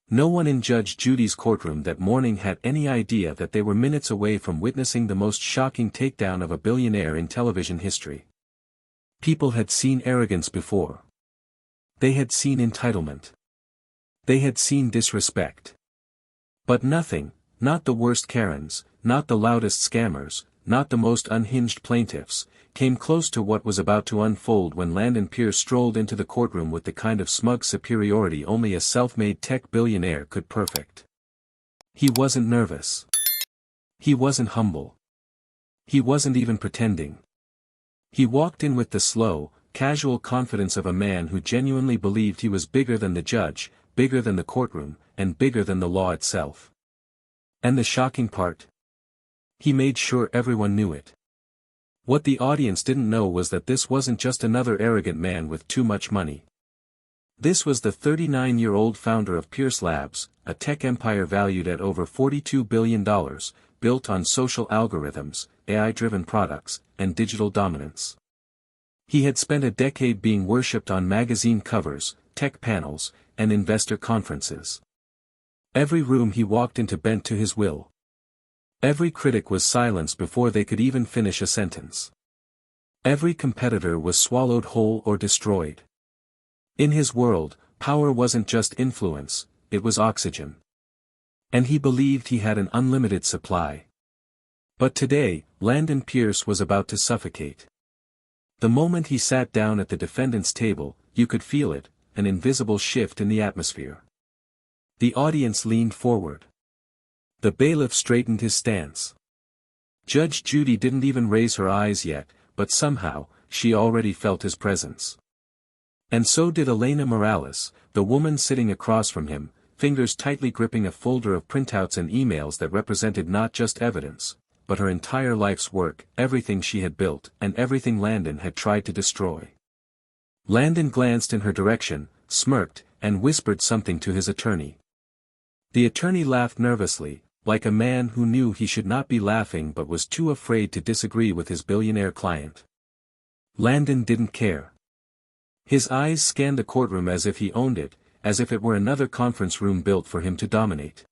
No one in Judge Judy's courtroom that morning had any idea that they were minutes away from witnessing the most shocking takedown of a billionaire in television history. People had seen arrogance before. They had seen entitlement. They had seen disrespect. But nothing, not the worst Karens, not the loudest scammers, not the most unhinged plaintiffs, came close to what was about to unfold when Landon Pierce strolled into the courtroom with the kind of smug superiority only a self-made tech billionaire could perfect. He wasn't nervous. He wasn't humble. He wasn't even pretending. He walked in with the slow, casual confidence of a man who genuinely believed he was bigger than the judge, bigger than the courtroom, and bigger than the law itself. And the shocking part? He made sure everyone knew it. What the audience didn't know was that this wasn't just another arrogant man with too much money. This was the 39-year-old founder of Pierce Labs, a tech empire valued at over $42 billion, built on social algorithms, AI-driven products, and digital dominance. He had spent a decade being worshipped on magazine covers, tech panels, and investor conferences. Every room he walked into bent to his will. Every critic was silenced before they could even finish a sentence. Every competitor was swallowed whole or destroyed. In his world, power wasn't just influence, it was oxygen. And he believed he had an unlimited supply. But today, Landon Pierce was about to suffocate. The moment he sat down at the defendant's table, you could feel it, an invisible shift in the atmosphere. The audience leaned forward. The bailiff straightened his stance. Judge Judy didn't even raise her eyes yet, but somehow, she already felt his presence. And so did Elena Morales, the woman sitting across from him, fingers tightly gripping a folder of printouts and emails that represented not just evidence, but her entire life's work, everything she had built, and everything Landon had tried to destroy. Landon glanced in her direction, smirked, and whispered something to his attorney. The attorney laughed nervously, like a man who knew he should not be laughing but was too afraid to disagree with his billionaire client. Landon didn't care. His eyes scanned the courtroom as if he owned it, as if it were another conference room built for him to dominate.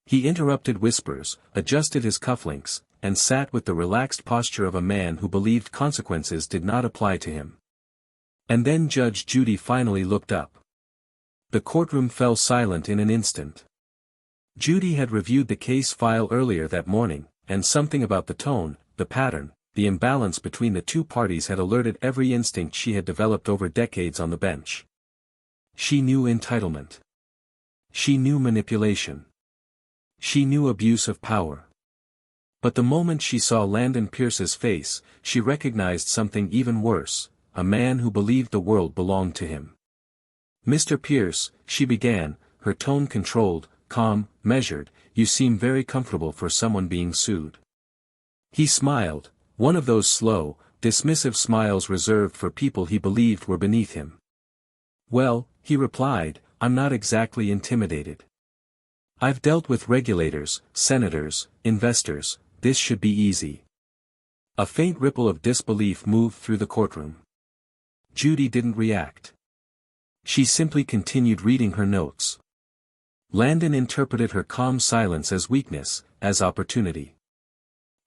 He interrupted whispers, adjusted his cufflinks, and sat with the relaxed posture of a man who believed consequences did not apply to him. And then Judge Judy finally looked up. The courtroom fell silent in an instant. Judy had reviewed the case file earlier that morning, and something about the tone, the pattern, the imbalance between the two parties had alerted every instinct she had developed over decades on the bench. She knew entitlement. She knew manipulation. She knew abuse of power. But the moment she saw Landon Pierce's face, she recognized something even worse, a man who believed the world belonged to him. "Mr. Pierce," she began, her tone controlled, calm, measured, "you seem very comfortable for someone being sued." He smiled, one of those slow, dismissive smiles reserved for people he believed were beneath him. "Well," he replied, "I'm not exactly intimidated. I've dealt with regulators, senators, investors, this should be easy." A faint ripple of disbelief moved through the courtroom. Judy didn't react. She simply continued reading her notes. Landon interpreted her calm silence as weakness, as opportunity.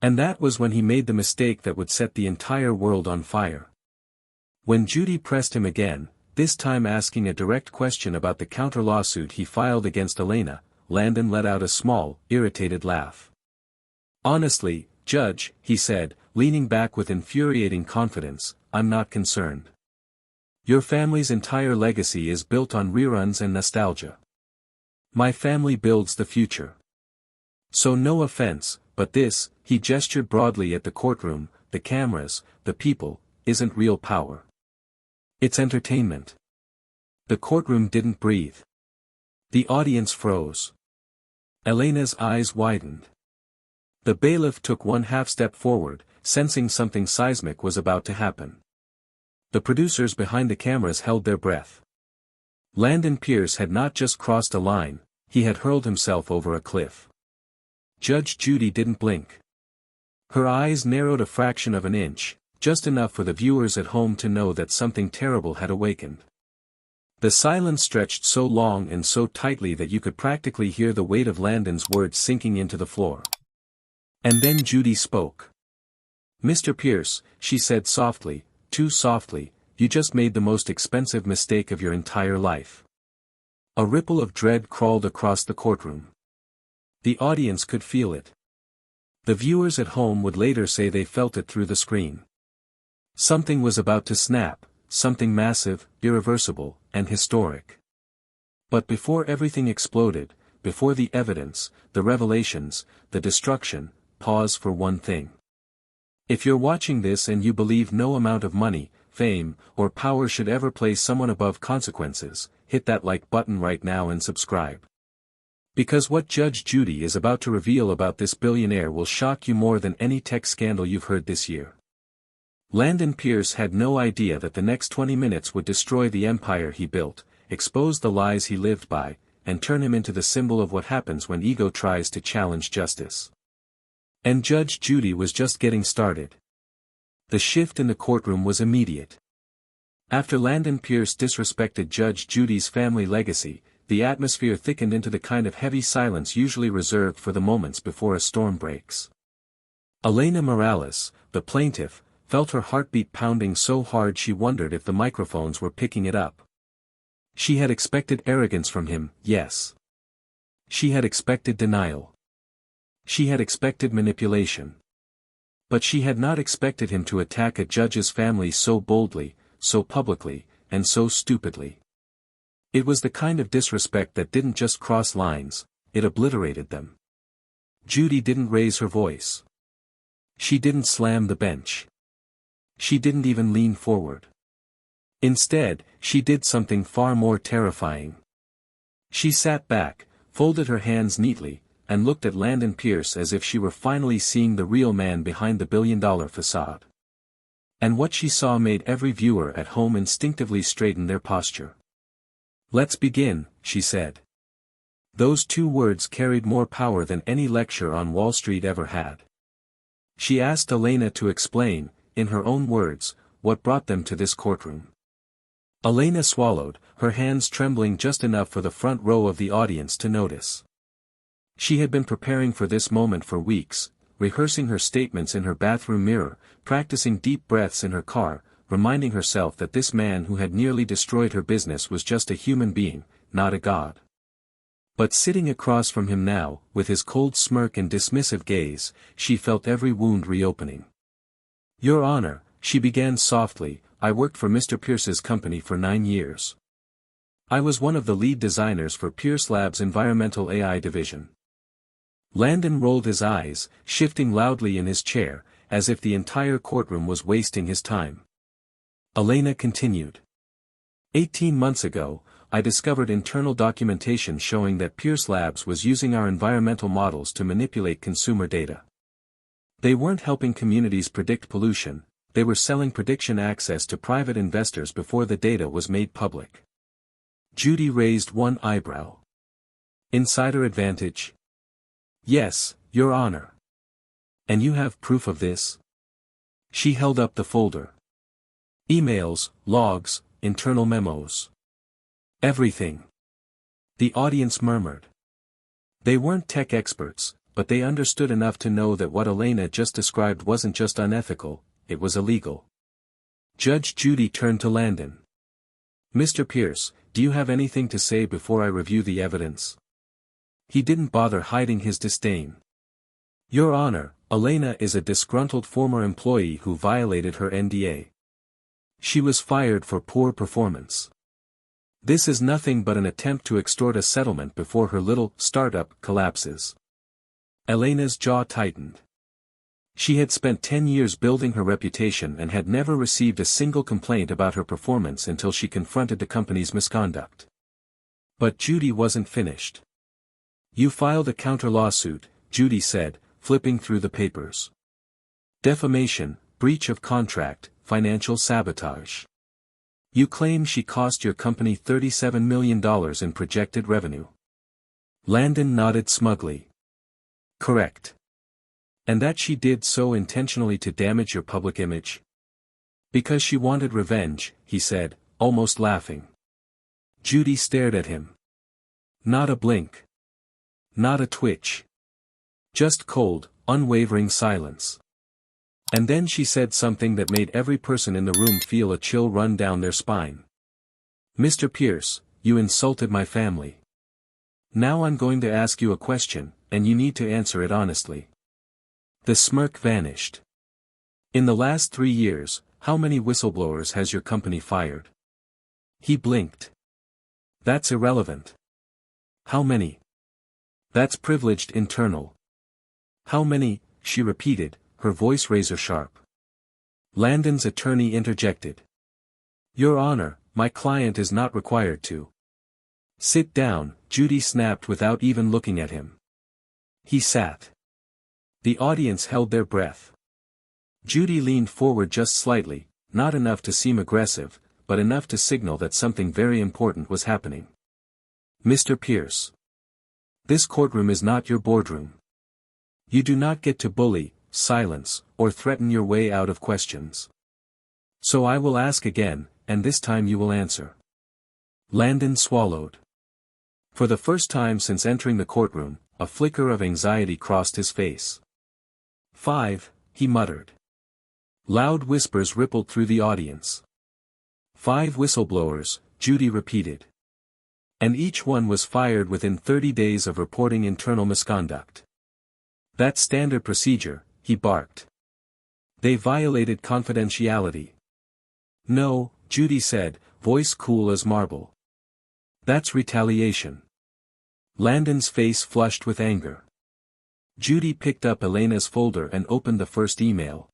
And that was when he made the mistake that would set the entire world on fire. When Judy pressed him again, this time asking a direct question about the counter-lawsuit he filed against Elena, Landon let out a small, irritated laugh. "Honestly, Judge," he said, leaning back with infuriating confidence, "I'm not concerned. Your family's entire legacy is built on reruns and nostalgia. My family builds the future. So no offense, but this," he gestured broadly at the courtroom, "the cameras, the people, isn't real power. It's entertainment." The courtroom didn't breathe. The audience froze. Elena's eyes widened. The bailiff took one half-step forward, sensing something seismic was about to happen. The producers behind the cameras held their breath. Landon Pierce had not just crossed a line, he had hurled himself over a cliff. Judge Judy didn't blink. Her eyes narrowed a fraction of an inch, just enough for the viewers at home to know that something terrible had awakened. The silence stretched so long and so tightly that you could practically hear the weight of Landon's words sinking into the floor. And then Judy spoke. "Mr. Pierce," she said softly, too softly, "you just made the most expensive mistake of your entire life." A ripple of dread crawled across the courtroom. The audience could feel it. The viewers at home would later say they felt it through the screen. Something was about to snap, something massive, irreversible, and historic. But before everything exploded, before the evidence, the revelations, the destruction, pause for one thing. If you're watching this and you believe no amount of money, fame, or power should ever place someone above consequences, hit that like button right now and subscribe. Because what Judge Judy is about to reveal about this billionaire will shock you more than any tech scandal you've heard this year. Landon Pierce had no idea that the next 20 minutes would destroy the empire he built, expose the lies he lived by, and turn him into the symbol of what happens when ego tries to challenge justice. And Judge Judy was just getting started. The shift in the courtroom was immediate. After Landon Pierce disrespected Judge Judy's family legacy, the atmosphere thickened into the kind of heavy silence usually reserved for the moments before a storm breaks. Elena Morales, the plaintiff, felt her heartbeat pounding so hard she wondered if the microphones were picking it up. She had expected arrogance from him, yes. She had expected denial. She had expected manipulation. But she had not expected him to attack a judge's family so boldly, so publicly, and so stupidly. It was the kind of disrespect that didn't just cross lines, it obliterated them. Judy didn't raise her voice. She didn't slam the bench. She didn't even lean forward. Instead, she did something far more terrifying. She sat back, folded her hands neatly, and looked at Landon Pierce as if she were finally seeing the real man behind the billion-dollar facade. And what she saw made every viewer at home instinctively straighten their posture. "Let's begin," she said. Those two words carried more power than any lecture on Wall Street ever had. She asked Elena to explain, in her own words, what brought them to this courtroom. Elena swallowed, her hands trembling just enough for the front row of the audience to notice. She had been preparing for this moment for weeks, rehearsing her statements in her bathroom mirror, practicing deep breaths in her car, reminding herself that this man who had nearly destroyed her business was just a human being, not a god. But sitting across from him now, with his cold smirk and dismissive gaze, she felt every wound reopening. "Your Honor," she began softly, "I worked for Mr. Pierce's company for 9 years. I was one of the lead designers for Pierce Labs' environmental AI division." Landon rolled his eyes, shifting loudly in his chair, as if the entire courtroom was wasting his time. Elena continued. 18 months ago, I discovered internal documentation showing that Pierce Labs was using our environmental models to manipulate consumer data. They weren't helping communities predict pollution, they were selling prediction access to private investors before the data was made public. Judy raised one eyebrow. "Insider advantage?" "Yes, Your Honor." "And you have proof of this?" She held up the folder. "Emails, logs, internal memos. Everything." The audience murmured. They weren't tech experts, but they understood enough to know that what Elena just described wasn't just unethical, it was illegal. Judge Judy turned to Landon. "Mr. Pierce, do you have anything to say before I review the evidence?" He didn't bother hiding his disdain. "Your Honor, Elena is a disgruntled former employee who violated her NDA. She was fired for poor performance. This is nothing but an attempt to extort a settlement before her little startup collapses." Elena's jaw tightened. She had spent 10 years building her reputation and had never received a single complaint about her performance until she confronted the company's misconduct. But Judy wasn't finished. "You filed a counter-lawsuit," Judy said, flipping through the papers. "Defamation, breach of contract, financial sabotage. You claim she cost your company $37 million in projected revenue." Landon nodded smugly. "Correct. And that she did so intentionally to damage your public image?" "Because she wanted revenge," he said, almost laughing. Judy stared at him. Not a blink. Not a twitch. Just cold, unwavering silence. And then she said something that made every person in the room feel a chill run down their spine. "Mr. Pierce, you insulted my family. Now I'm going to ask you a question, and you need to answer it honestly." The smirk vanished. "In the last 3 years, how many whistleblowers has your company fired?" He blinked. "That's irrelevant." "How many?" "That's privileged internal." "How many?" she repeated, her voice razor-sharp. Landon's attorney interjected. "Your Honor, my client is not required to." "Sit down," Judy snapped without even looking at him. He sat. The audience held their breath. Judy leaned forward just slightly, not enough to seem aggressive, but enough to signal that something very important was happening. "Mr. Pierce. This courtroom is not your boardroom. You do not get to bully, silence, or threaten your way out of questions. So I will ask again, and this time you will answer." Landon swallowed. For the first time since entering the courtroom, a flicker of anxiety crossed his face. "5, he muttered. Loud whispers rippled through the audience. 5 whistleblowers, Judy repeated. And each one was fired within 30 days of reporting internal misconduct. "That's standard procedure," he barked. "They violated confidentiality." "No," Judy said, voice cool as marble. "That's retaliation." Landon's face flushed with anger. Judy picked up Elena's folder and opened the first email.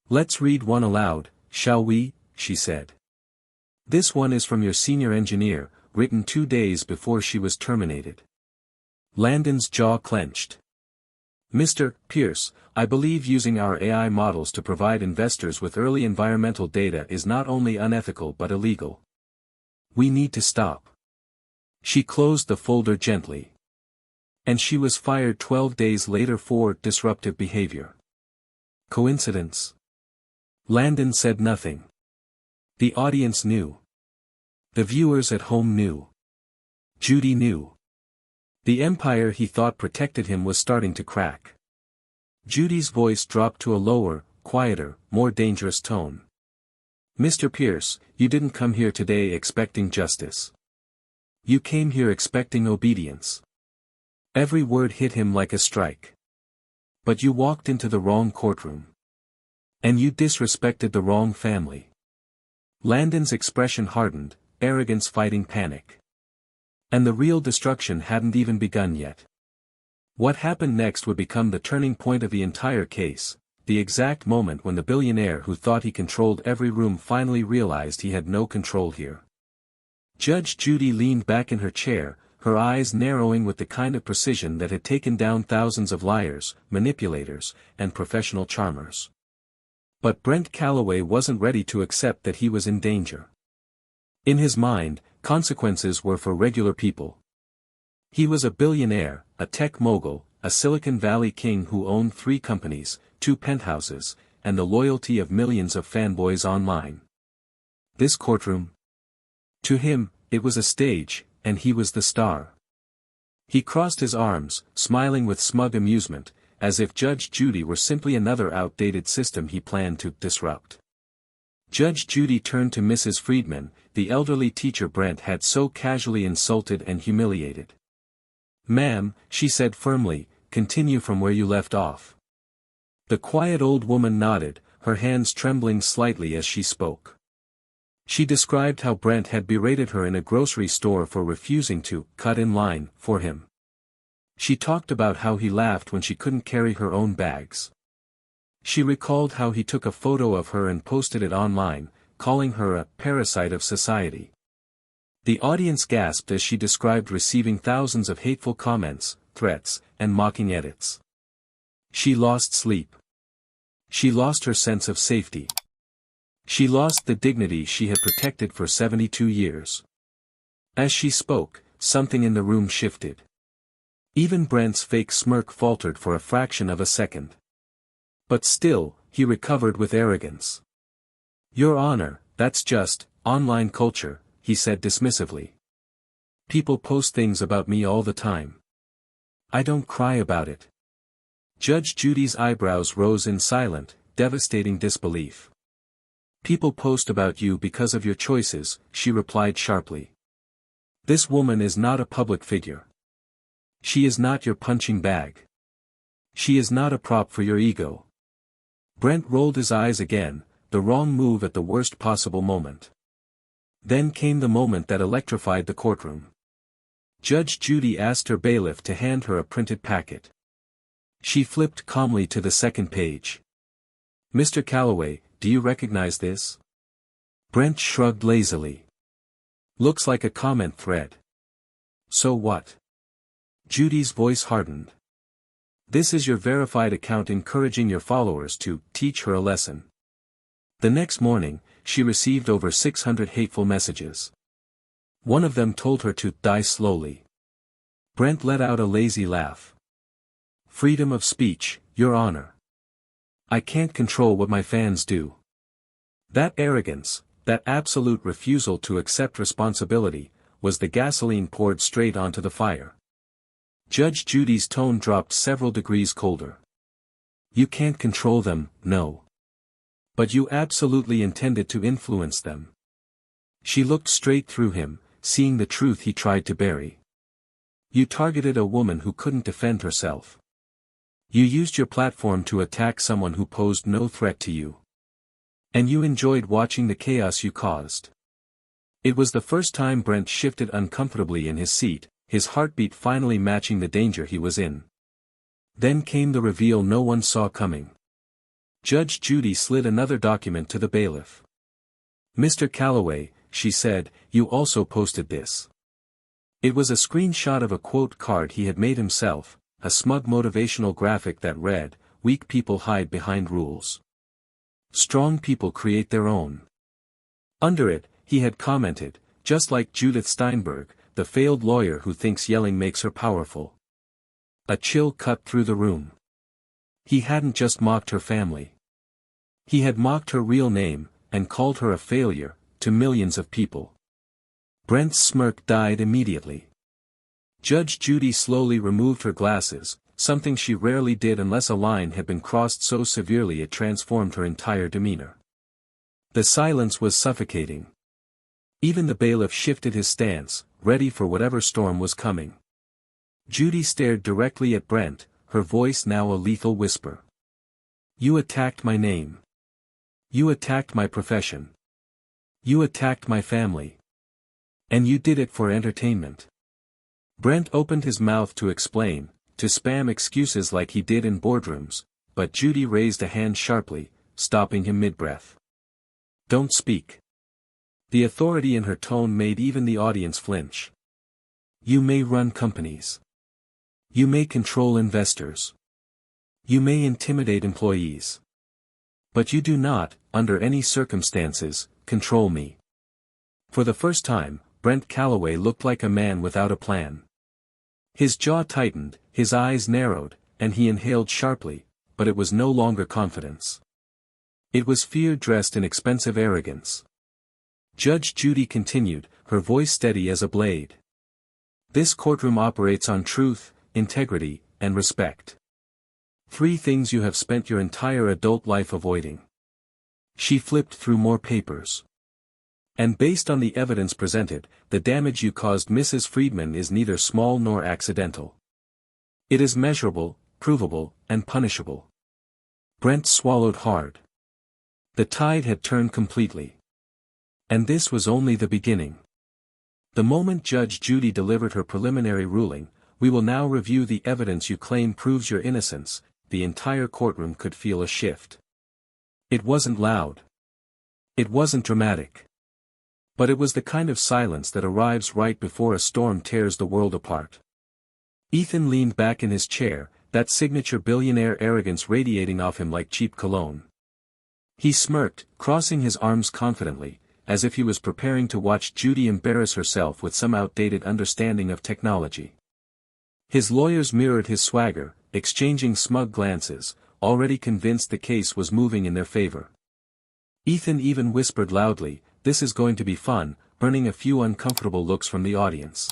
"Let's read one aloud, shall we?" she said. "This one is from your senior engineer, written 2 days before she was terminated." Landon's jaw clenched. "Mr. Pierce, I believe using our AI models to provide investors with early environmental data is not only unethical but illegal. We need to stop." She closed the folder gently. "And she was fired 12 days later for disruptive behavior. Coincidence?" Landon said nothing. The audience knew. The viewers at home knew. Judy knew. The empire he thought protected him was starting to crack. Judy's voice dropped to a lower, quieter, more dangerous tone. "Mr. Pierce, you didn't come here today expecting justice. You came here expecting obedience." Every word hit him like a strike. "But you walked into the wrong courtroom. And you disrespected the wrong family." Landon's expression hardened, arrogance fighting panic. And the real destruction hadn't even begun yet. What happened next would become the turning point of the entire case, the exact moment when the billionaire who thought he controlled every room finally realized he had no control here. Judge Judy leaned back in her chair, her eyes narrowing with the kind of precision that had taken down thousands of liars, manipulators, and professional charmers. But Brent Calloway wasn't ready to accept that he was in danger. In his mind, consequences were for regular people. He was a billionaire, a tech mogul, a Silicon Valley king who owned 3 companies, 2 penthouses, and the loyalty of millions of fanboys online. This courtroom? To him, it was a stage, and he was the star. He crossed his arms, smiling with smug amusement, as if Judge Judy were simply another outdated system he planned to disrupt. Judge Judy turned to Mrs. Friedman, the elderly teacher Brent had so casually insulted and humiliated. "Ma'am," she said firmly, "continue from where you left off." The quiet old woman nodded, her hands trembling slightly as she spoke. She described how Brent had berated her in a grocery store for refusing to cut in line for him. She talked about how he laughed when she couldn't carry her own bags. She recalled how he took a photo of her and posted it online, calling her a parasite of society. The audience gasped as she described receiving thousands of hateful comments, threats, and mocking edits. She lost sleep. She lost her sense of safety. She lost the dignity she had protected for 72 years. As she spoke, something in the room shifted. Even Brent's fake smirk faltered for a fraction of a second. But still, he recovered with arrogance. "Your Honor, that's just online culture," he said dismissively. People post things about me all the time. I don't cry about it. Judge Judy's eyebrows rose in silent, devastating disbelief. People post about you because of your choices, she replied sharply. This woman is not a public figure. She is not your punching bag. She is not a prop for your ego. Brent rolled his eyes again, the wrong move at the worst possible moment. Then came the moment that electrified the courtroom. Judge Judy asked her bailiff to hand her a printed packet. She flipped calmly to the second page. Mr. Calloway, do you recognize this? Brent shrugged lazily. Looks like a comment thread. So what? Judy's voice hardened. This is your verified account encouraging your followers to teach her a lesson. The next morning, she received over 600 hateful messages. One of them told her to die slowly. Brent let out a lazy laugh. Freedom of speech, Your Honor. I can't control what my fans do. That arrogance, that absolute refusal to accept responsibility, was the gasoline poured straight onto the fire. Judge Judy's tone dropped several degrees colder. You can't control them, no. But you absolutely intended to influence them. She looked straight through him, seeing the truth he tried to bury. You targeted a woman who couldn't defend herself. You used your platform to attack someone who posed no threat to you. And you enjoyed watching the chaos you caused. It was the first time Brent shifted uncomfortably in his seat, his heartbeat finally matching the danger he was in. Then came the reveal no one saw coming. Judge Judy slid another document to the bailiff. Mr. Calloway, she said, you also posted this. It was a screenshot of a quote card he had made himself, a smug motivational graphic that read, weak people hide behind rules. Strong people create their own. Under it, he had commented, just like Judith Steinberg, the failed lawyer who thinks yelling makes her powerful. A chill cut through the room. He hadn't just mocked her family. He had mocked her real name, and called her a failure, to millions of people. Brent's smirk died immediately. Judge Judy slowly removed her glasses, something she rarely did unless a line had been crossed so severely it transformed her entire demeanor. The silence was suffocating. Even the bailiff shifted his stance, ready for whatever storm was coming. Judy stared directly at Brent, her voice now a lethal whisper. You attacked my name. You attacked my profession. You attacked my family. And you did it for entertainment. Brent opened his mouth to explain, to spam excuses like he did in boardrooms, but Judy raised a hand sharply, stopping him mid-breath. Don't speak. The authority in her tone made even the audience flinch. You may run companies. You may control investors. You may intimidate employees. But you do not, under any circumstances, control me. For the first time, Brent Calloway looked like a man without a plan. His jaw tightened, his eyes narrowed, and he inhaled sharply, but it was no longer confidence. It was fear dressed in expensive arrogance. Judge Judy continued, her voice steady as a blade. This courtroom operates on truth, integrity, and respect. 3 things you have spent your entire adult life avoiding. She flipped through more papers. And based on the evidence presented, the damage you caused Mrs. Friedman is neither small nor accidental. It is measurable, provable, and punishable. Brent swallowed hard. The tide had turned completely. And this was only the beginning. The moment Judge Judy delivered her preliminary ruling, we will now review the evidence you claim proves your innocence. The entire courtroom could feel a shift. It wasn't loud. It wasn't dramatic. But it was the kind of silence that arrives right before a storm tears the world apart. Ethan leaned back in his chair, that signature billionaire arrogance radiating off him like cheap cologne. He smirked, crossing his arms confidently, as if he was preparing to watch Judy embarrass herself with some outdated understanding of technology. His lawyers mirrored his swagger, exchanging smug glances, already convinced the case was moving in their favor. Ethan even whispered loudly, "This is going to be fun," earning a few uncomfortable looks from the audience.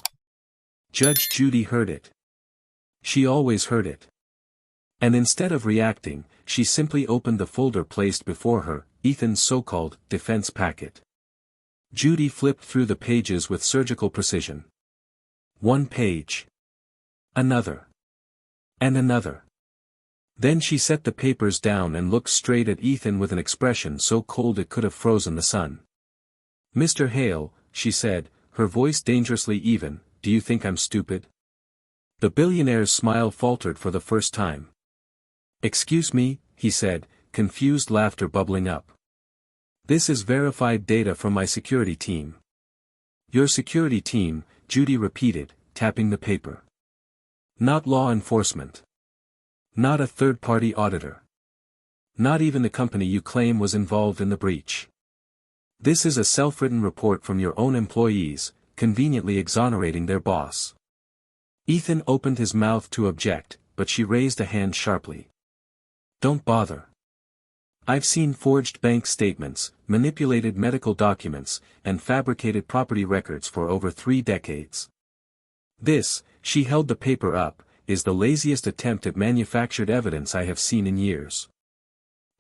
Judge Judy heard it. She always heard it. And instead of reacting, she simply opened the folder placed before her, Ethan's so-called defense packet. Judy flipped through the pages with surgical precision. One page. Another. And another. Then she set the papers down and looked straight at Ethan with an expression so cold it could have frozen the sun. "Mr. Hale," she said, her voice dangerously even, "do you think I'm stupid?" The billionaire's smile faltered for the first time. "Excuse me," he said, confused laughter bubbling up. "This is verified data from my security team." "Your security team," Judy repeated, tapping the paper. "Not law enforcement. Not a third-party auditor. Not even the company you claim was involved in the breach. This is a self-written report from your own employees, conveniently exonerating their boss." Ethan opened his mouth to object, but she raised a hand sharply. "Don't bother. I've seen forged bank statements, manipulated medical documents, and fabricated property records for over 3 decades. This," she held the paper up, "is the laziest attempt at manufactured evidence I have seen in years."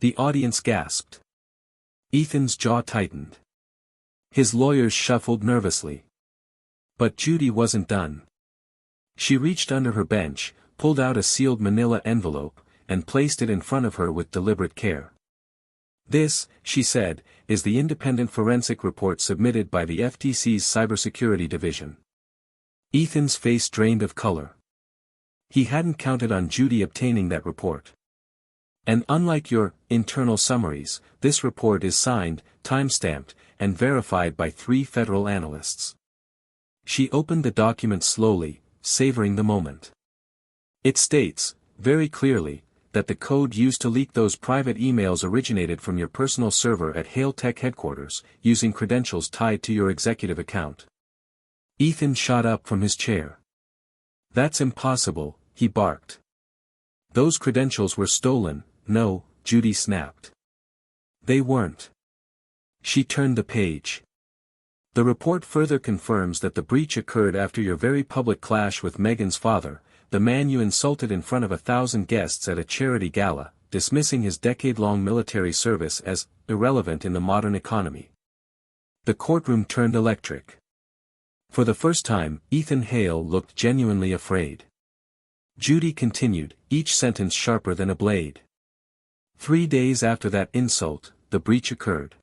The audience gasped. Ethan's jaw tightened. His lawyers shuffled nervously. But Judy wasn't done. She reached under her bench, pulled out a sealed manila envelope, and placed it in front of her with deliberate care. "This," she said, "is the independent forensic report submitted by the FTC's Cybersecurity Division." Ethan's face drained of color. He hadn't counted on Judy obtaining that report. "And unlike your internal summaries, this report is signed, time-stamped, and verified by 3 federal analysts." She opened the document slowly, savoring the moment. "It states, very clearly, that the code used to leak those private emails originated from your personal server at Hale Tech headquarters, using credentials tied to your executive account." Ethan shot up from his chair. "That's impossible," he barked. "Those credentials were stolen." "No," Judy snapped. "They weren't." She turned the page. "The report further confirms that the breach occurred after your very public clash with Megan's father, the man you insulted in front of 1,000 guests at a charity gala, dismissing his decade-long military service as irrelevant in the modern economy." The courtroom turned electric. For the first time, Ethan Hale looked genuinely afraid. Judy continued, each sentence sharper than a blade. 3 days after that insult, the breach occurred.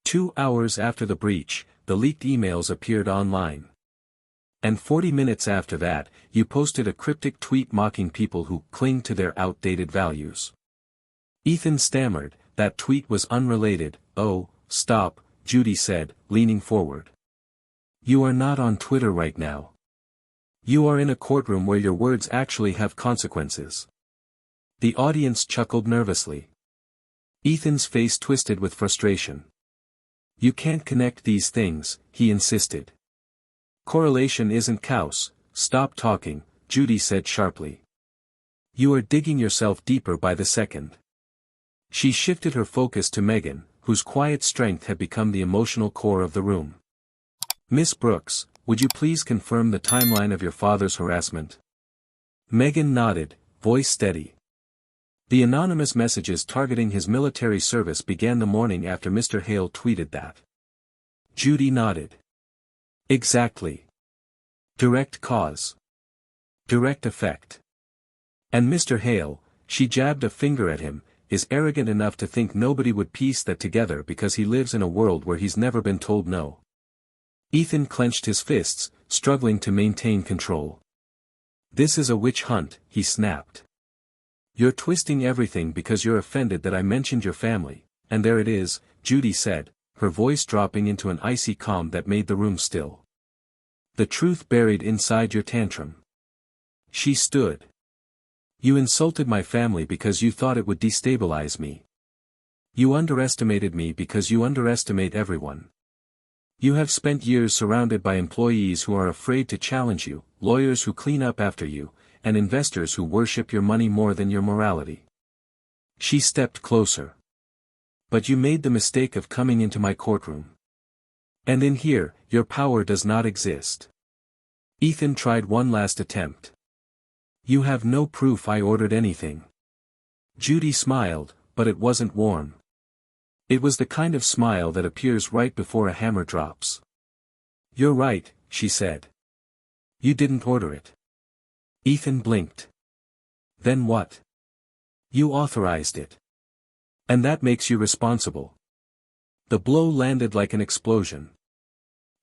2 hours after the breach, the leaked emails appeared online. And 40 minutes after that, you posted a cryptic tweet mocking people who cling to their outdated values. Ethan stammered, "That tweet was unrelated." "Oh, stop," Judy said, leaning forward. "You are not on Twitter right now. You are in a courtroom where your words actually have consequences." The audience chuckled nervously. Ethan's face twisted with frustration. "You can't connect these things," he insisted. "Correlation isn't chaos." "Stop talking," Judy said sharply. "You are digging yourself deeper by the second." She shifted her focus to Megan, whose quiet strength had become the emotional core of the room. "Miss Brooks, would you please confirm the timeline of your father's harassment?" Megan nodded, voice steady. "The anonymous messages targeting his military service began the morning after Mr. Hale tweeted that." Judy nodded. "Exactly. Direct cause. Direct effect. And Mr. Hale," she jabbed a finger at him, "is arrogant enough to think nobody would piece that together because he lives in a world where he's never been told no." Ethan clenched his fists, struggling to maintain control. "This is a witch hunt," he snapped. "You're twisting everything because you're offended that I mentioned your family, and there it is," Judy said, her voice dropping into an icy calm that made the room still. "The truth buried inside your tantrum." She stood. "You insulted my family because you thought it would destabilize me. You underestimated me because you underestimate everyone. You have spent years surrounded by employees who are afraid to challenge you, lawyers who clean up after you, and investors who worship your money more than your morality." She stepped closer. "But you made the mistake of coming into my courtroom. And in here, your power does not exist. Ethan tried one last attempt. You have no proof I ordered anything. Judy smiled, but it wasn't warm. It was the kind of smile that appears right before a hammer drops. You're right, she said. You didn't order it. Ethan blinked. Then what? You authorized it. And that makes you responsible. The blow landed like an explosion.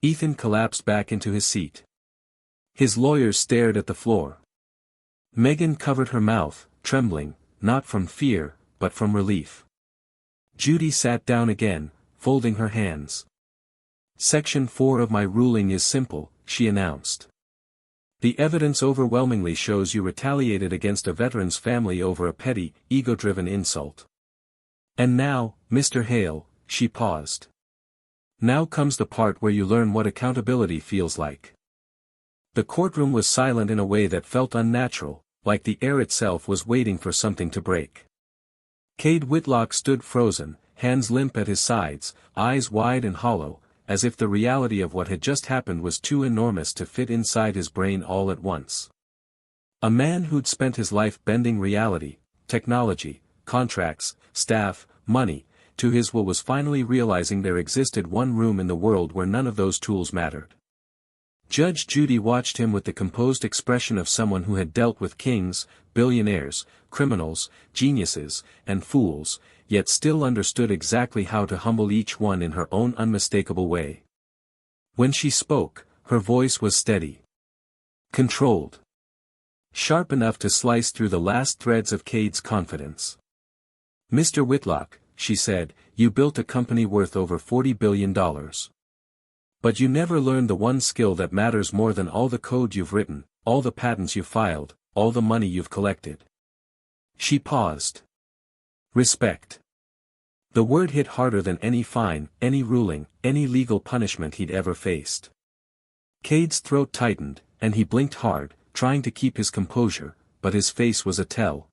Ethan collapsed back into his seat. His lawyers stared at the floor. Megan covered her mouth, trembling, not from fear, but from relief. Judy sat down again, folding her hands. Section 4 of my ruling is simple, she announced. The evidence overwhelmingly shows you retaliated against a veteran's family over a petty, ego-driven insult. And now, Mr. Hale, she paused. Now comes the part where you learn what accountability feels like. The courtroom was silent in a way that felt unnatural, like the air itself was waiting for something to break. Cade Whitlock stood frozen, hands limp at his sides, eyes wide and hollow, as if the reality of what had just happened was too enormous to fit inside his brain all at once. A man who'd spent his life bending reality, technology, contracts, staff, money, to his will was finally realizing there existed one room in the world where none of those tools mattered. Judge Judy watched him with the composed expression of someone who had dealt with kings, billionaires, criminals, geniuses, and fools, yet still understood exactly how to humble each one in her own unmistakable way. When she spoke, her voice was steady. Controlled. Sharp enough to slice through the last threads of Cade's confidence. Mr. Whitlock, she said, you built a company worth over $40 billion. But you never learned the one skill that matters more than all the code you've written, all the patents you've filed, all the money you've collected. She paused. Respect. The word hit harder than any fine, any ruling, any legal punishment he'd ever faced. Cade's throat tightened, and he blinked hard, trying to keep his composure, but his face was a tell.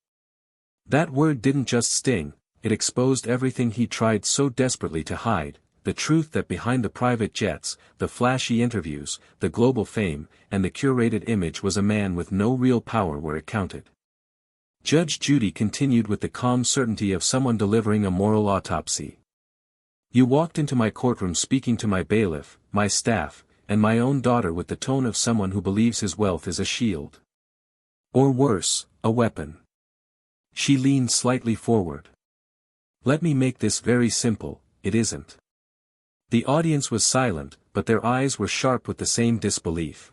That word didn't just sting, it exposed everything he tried so desperately to hide. The truth that behind the private jets, the flashy interviews, the global fame, and the curated image was a man with no real power where it counted. Judge Judy continued with the calm certainty of someone delivering a moral autopsy. You walked into my courtroom speaking to my bailiff, my staff, and my own daughter with the tone of someone who believes his wealth is a shield. Or worse, a weapon. She leaned slightly forward. Let me make this very simple, it isn't. The audience was silent, but their eyes were sharp with the same disbelief.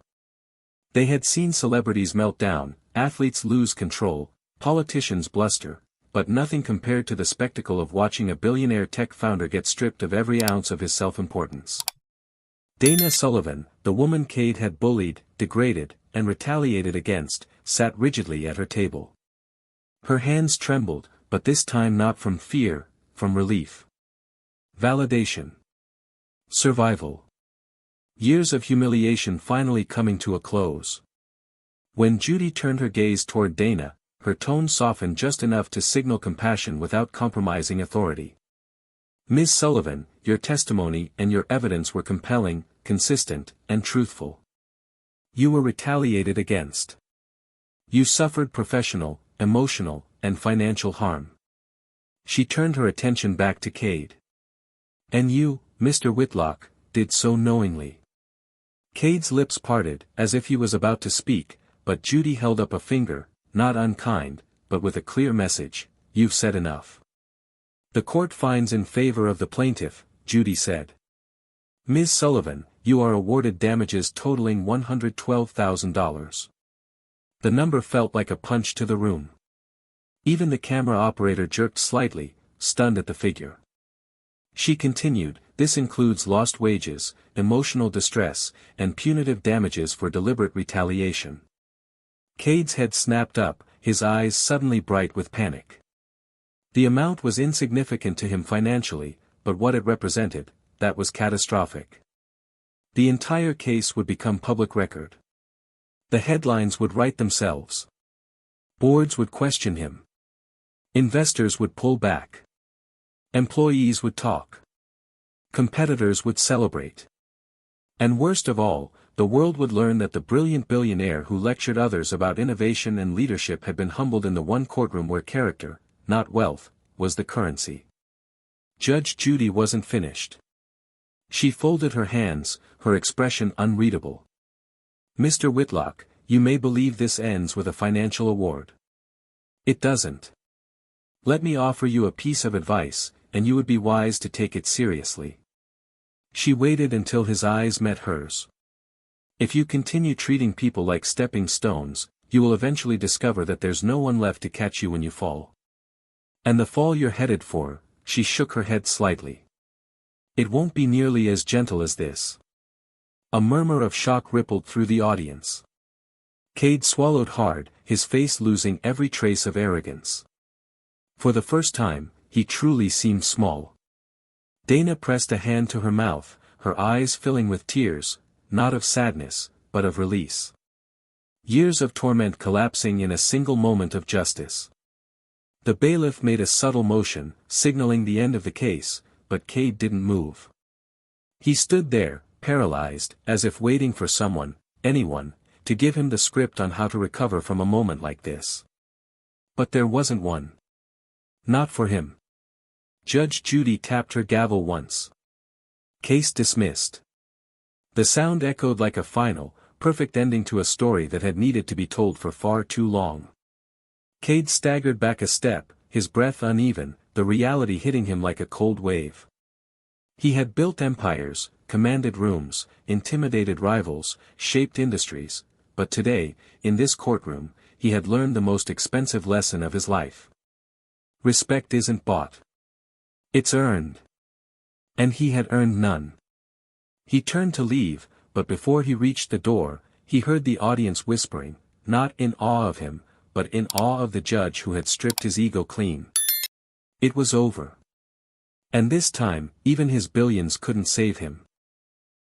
They had seen celebrities melt down, athletes lose control, politicians bluster, but nothing compared to the spectacle of watching a billionaire tech founder get stripped of every ounce of his self-importance. Dana Sullivan, the woman Cade had bullied, degraded, and retaliated against, sat rigidly at her table. Her hands trembled, but this time not from fear, from relief. Validation. Survival. Years of humiliation finally coming to a close. When Judy turned her gaze toward Dana, her tone softened just enough to signal compassion without compromising authority. Ms. Sullivan, your testimony and your evidence were compelling, consistent, and truthful. You were retaliated against. You suffered professional, emotional, and financial harm. She turned her attention back to Cade. And you, Mr. Whitlock, did so knowingly. Cade's lips parted, as if he was about to speak, but Judy held up a finger, not unkind, but with a clear message, you've said enough. The court finds in favor of the plaintiff, Judy said. Ms. Sullivan, you are awarded damages totaling $112,000. The number felt like a punch to the room. Even the camera operator jerked slightly, stunned at the figure. She continued, this includes lost wages, emotional distress, and punitive damages for deliberate retaliation. Cade's head snapped up, his eyes suddenly bright with panic. The amount was insignificant to him financially, but what it represented, that was catastrophic. The entire case would become public record. The headlines would write themselves. Boards would question him. Investors would pull back. Employees would talk. Competitors would celebrate. And worst of all, the The world would learn that the brilliant billionaire who lectured others about innovation and leadership had been humbled in the one courtroom where character, not wealth, was the currency. Judge Judy wasn't finished. She folded her hands, her expression unreadable. "Mr. Whitlock, you may believe this ends with a financial award. It doesn't. Let me offer you a piece of advice, and you would be wise to take it seriously." She waited until his eyes met hers. "If you continue treating people like stepping stones, you will eventually discover that there's no one left to catch you when you fall. And the fall you're headed for," she shook her head slightly. "It won't be nearly as gentle as this." A murmur of shock rippled through the audience. Cade swallowed hard, his face losing every trace of arrogance. For the first time, he truly seemed small. Dana pressed a hand to her mouth, her eyes filling with tears, not of sadness, but of release. Years of torment collapsing in a single moment of justice. The bailiff made a subtle motion, signaling the end of the case, but Cade didn't move. He stood there, paralyzed, as if waiting for someone, anyone, to give him the script on how to recover from a moment like this. But there wasn't one. Not for him. Judge Judy tapped her gavel once. Case dismissed. The sound echoed like a final, perfect ending to a story that had needed to be told for far too long. Cade staggered back a step, his breath uneven, the reality hitting him like a cold wave. He had built empires, commanded rooms, intimidated rivals, shaped industries, but today, in this courtroom, he had learned the most expensive lesson of his life. Respect isn't bought. It's earned. And he had earned none. He turned to leave, but before he reached the door, he heard the audience whispering, not in awe of him, but in awe of the judge who had stripped his ego clean. It was over. And this time, even his billions couldn't save him.